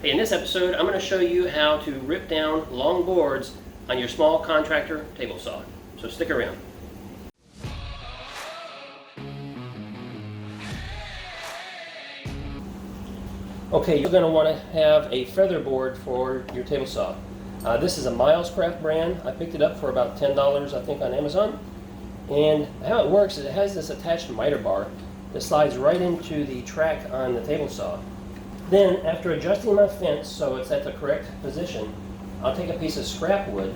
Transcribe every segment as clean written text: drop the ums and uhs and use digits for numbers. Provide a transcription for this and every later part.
Hey, in this episode, I'm going to show you how to rip down long boards on your small contractor table saw. So stick around. Okay, you're going to want to have a feather board for your table saw. This is a Milescraft brand. I picked it up for about $10, I think, on Amazon. And how it works is it has this attached miter bar that slides right into the track on the table saw. Then, after adjusting my fence so it's at the correct position, I'll take a piece of scrap wood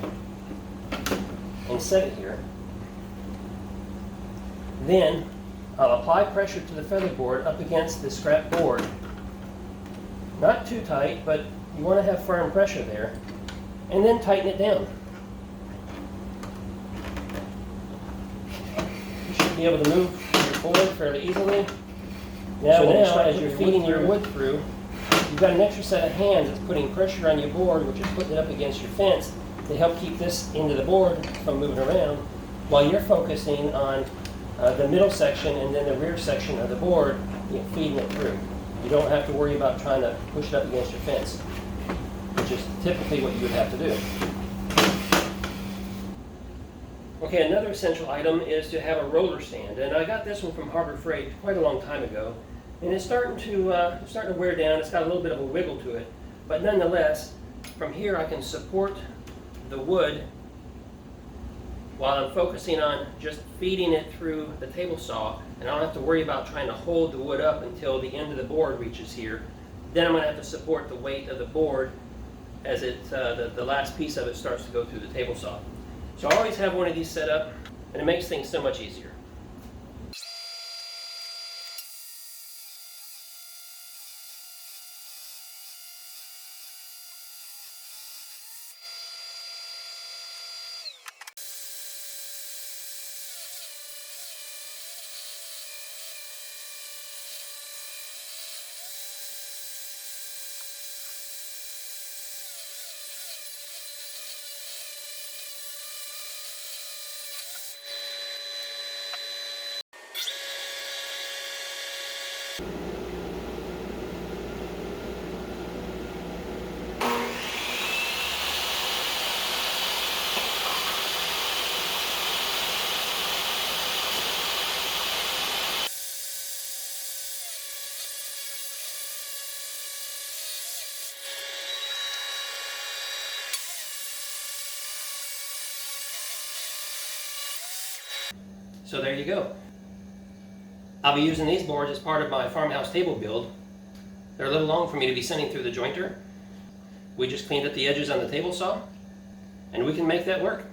and set it here. Then, I'll apply pressure to the feather board up against the scrap board. Not too tight, but you want to have firm pressure there. And then tighten it down. You should be able to move your board fairly easily. Now, as you're feeding your wood through, you've got an extra set of hands that's putting pressure on your board, which is putting it up against your fence to help keep this into the board from moving around, while you're focusing on the middle section and then the rear section of the board, feeding it through. You don't have to worry about trying to push it up against your fence, which is typically what you would have to do. Okay, another essential item is to have a roller stand, and I got this one from Harbor Freight quite a long time ago, and it's starting to wear down. It's got a little bit of a wiggle to it, but nonetheless, from here I can support the wood while I'm focusing on just feeding it through the table saw, and I don't have to worry about trying to hold the wood up until the end of the board reaches here. Then I'm going to have to support the weight of the board as the last piece of it starts to go through the table saw. So I always have one of these set up, and it makes things so much easier. So there you go. I'll be using these boards as part of my farmhouse table build. They're a little long for me to be sending through the jointer. We just cleaned up the edges on the table saw, and we can make that work.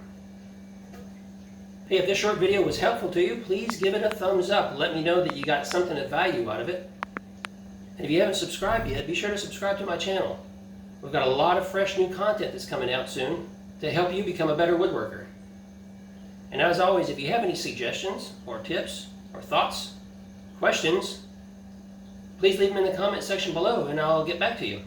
Hey, if this short video was helpful to you, please give it a thumbs up. Let me know that you got something of value out of it. And if you haven't subscribed yet, be sure to subscribe to my channel. We've got a lot of fresh new content that's coming out soon to help you become a better woodworker. And as always, if you have any suggestions or tips or thoughts, questions, please leave them in the comment section below and I'll get back to you.